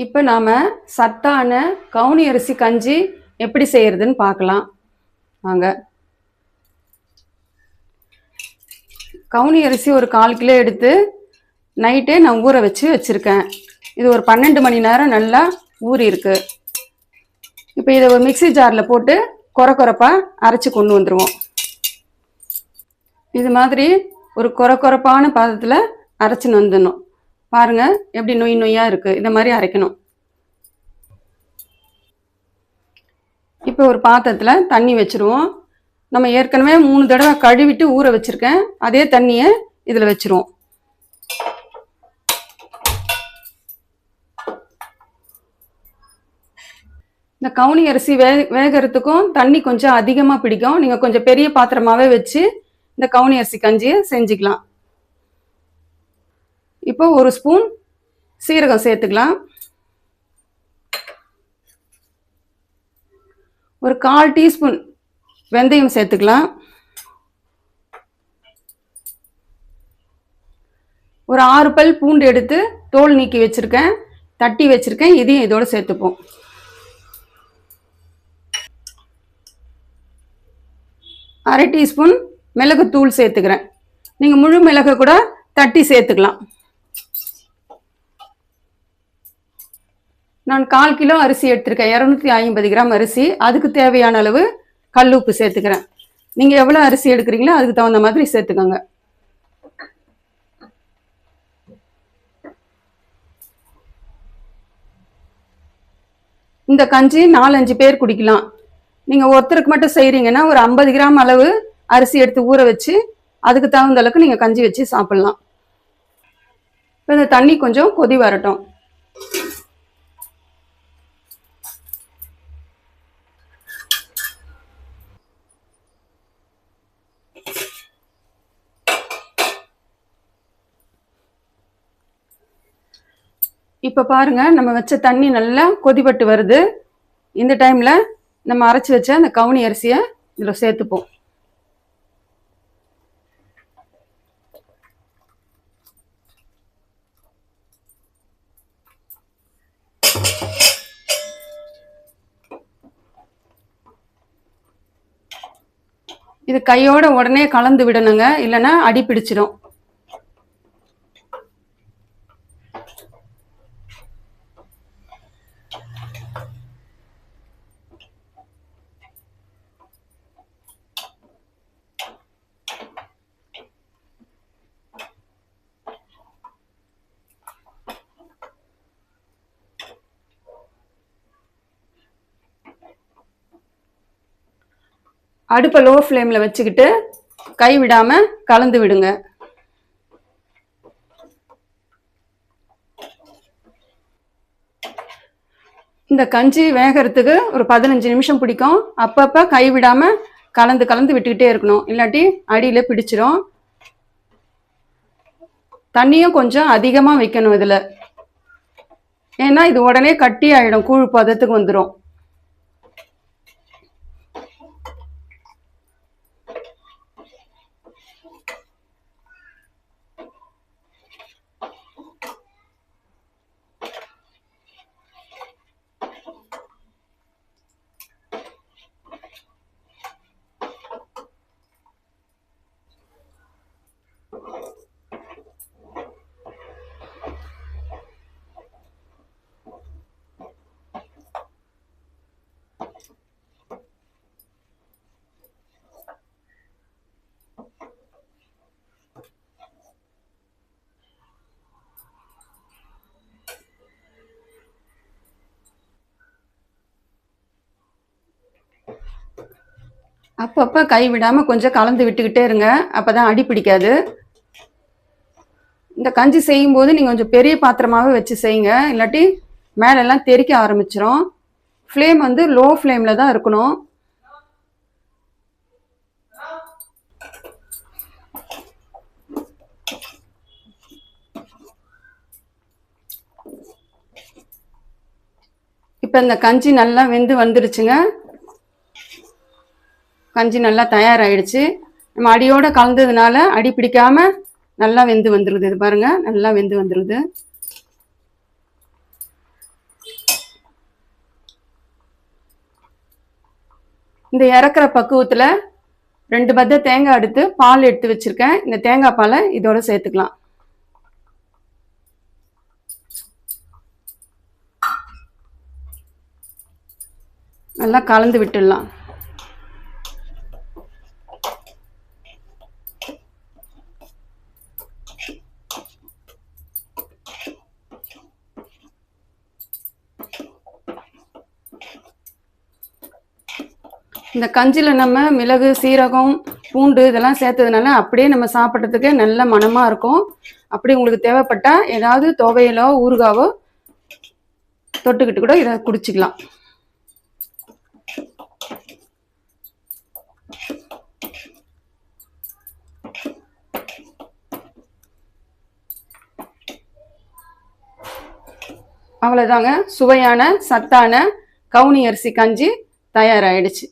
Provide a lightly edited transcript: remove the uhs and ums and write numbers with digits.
இப்போ நாம் சத்தான கவுனி அரிசி கஞ்சி எப்படி செய்கிறதுன்னு பார்க்கலாம் வாங்க. கவுனி அரிசி ஒரு 1/4 கிலோ எடுத்து நைட்டே நான் ஊற வச்சுருக்கேன். இது ஒரு 12 மணி நேரம் நல்லா ஊறி இருக்கு. இப்போ இதை ஒரு மிக்சி ஜாரில் போட்டு கொரப்பாக அரைச்சி கொண்டு வந்துடுவோம். இது மாதிரி ஒரு கொரப்பான பதத்தில் அரைச்சின்னு வந்துடணும். பாருங்கள் எப்படி நொய்யாக இருக்குது. இந்த மாதிரி அரைக்கணும். இப்போ ஒரு பாத்திரத்தில் தண்ணி வச்சுருவோம். நம்ம ஏற்கனவே 3 தடவை கழுவிட்டு ஊற வச்சுருக்கேன். அதே தண்ணியை இதில் வச்சுருவோம். இந்த கவுனி அரிசி வேகிறதுக்கும் தண்ணி கொஞ்சம் அதிகமாக பிடிக்கும். நீங்கள் கொஞ்சம் பெரிய பாத்திரமாகவே வச்சு இந்த கவுனி அரிசி கஞ்சியை செஞ்சுக்கலாம். இப்போ 1 ஸ்பூன் சீரகம் சேர்த்துக்கலாம். ஒரு 1/4 டீஸ்பூன் வெந்தயம் சேர்த்துக்கலாம். ஒரு 6 பல் பூண்டு எடுத்து தோல் நீக்கி வச்சுருக்கேன், தட்டி வச்சுருக்கேன். இதையும் இதோடு சேர்த்துப்போம். அரை டீஸ்பூன் மிளகுத்தூள் சேர்த்துக்கிறேன். நீங்கள் முழு மிளகை கூட தட்டி சேர்த்துக்கலாம். நான் 1/4 கிலோ அரிசி எடுத்திருக்கேன். 250 கிராம் அரிசி. அதுக்கு தேவையான அளவு கல் உப்பு சேர்த்துக்கிறேன். நீங்கள் எவ்வளோ அரிசி எடுக்கிறீங்களோ அதுக்கு தகுந்த மாதிரி சேர்த்துக்கோங்க. இந்த கஞ்சி 4-5 பேர் குடிக்கலாம். நீங்கள் ஒருத்தருக்கு மட்டும் செய்கிறீங்கன்னா ஒரு 50 கிராம் அளவு அரிசி எடுத்து ஊற வச்சு அதுக்கு தகுந்த அளவுக்கு நீங்கள் கஞ்சி வச்சு சாப்பிட்லாம். இப்போ இந்த தண்ணி கொஞ்சம் கொதி வரட்டும். இப்போ பாருங்க, நம்ம வச்ச தண்ணி நல்லா கொதிப்பட்டு வருது. இந்த டைம்ல நம்ம அரைச்சி வச்ச அந்த கவுனி அரிசியை இதில் சேர்த்துப்போம். இது கையோட உடனே கலந்து விடணுங்க, இல்லைன்னா அடி பிடிச்சிடும். அடுப்பை லோ ஃப்ளேமில் வச்சுக்கிட்டு கை விடாமல் கலந்து விடுங்க. இந்த கஞ்சி வேகிறதுக்கு ஒரு 15 நிமிஷம் பிடிக்கும். அப்பப்போ கை விடாமல் கலந்து விட்டுக்கிட்டே இருக்கணும், இல்லாட்டி அடியில் பிடிச்சிரும். தண்ணியும் கொஞ்சம் அதிகமாக வைக்கணும் இதில், ஏன்னா இது உடனே கட்டி ஆகிடும், கூழ் பதத்துக்கு வந்துடும். அப்பப்போ கை விடாமல் கொஞ்சம் கலந்து விட்டுக்கிட்டே இருங்க, அப்போ தான் அடி பிடிக்காது. இந்த கஞ்சி செய்யும்போது நீங்கள் கொஞ்சம் பெரிய பாத்திரமாகவே வச்சு செய்யுங்க, இல்லாட்டி மேலெல்லாம் தெறிக்க ஆரம்பிச்சிடும். ஃப்ளேம் வந்து லோ ஃப்ளேமில் தான் இருக்கணும். இப்போ இந்த கஞ்சி நல்லா வெந்து வந்துடுச்சுங்க. கஞ்சி நல்லா தயாராகிடுச்சு. நம்ம அடியோடு கலந்ததுனால அடி பிடிக்காமல் நல்லா வெந்து வந்துடுது. இது பாருங்கள், நல்லா வெந்து வந்துடுது. இந்த இறக்குற பக்குவத்துல 2 பத்த தேங்காய் எடுத்து பால் எடுத்து வச்சிருக்கேன். இந்த தேங்காய் பாலை இதோட சேர்த்துக்கலாம். நல்லா கலந்து விட்டுடலாம். இந்த கஞ்சில நம்ம மிளகு, சீரகம், பூண்டு இதெல்லாம் சேர்த்ததுனால அப்படியே நம்ம சாப்பிட்றதுக்கு நல்ல மணமா இருக்கும். அப்படி உங்களுக்கு தேவைப்பட்டா ஏதாவது துவையலோ ஊறுகாவோ தொட்டுக்கிட்டு கூட இதை குடிச்சிக்கலாம். அவ்வளோதாங்க, சுவையான சத்தான கவுனி அரிசி கஞ்சி தயாராகிடுச்சு.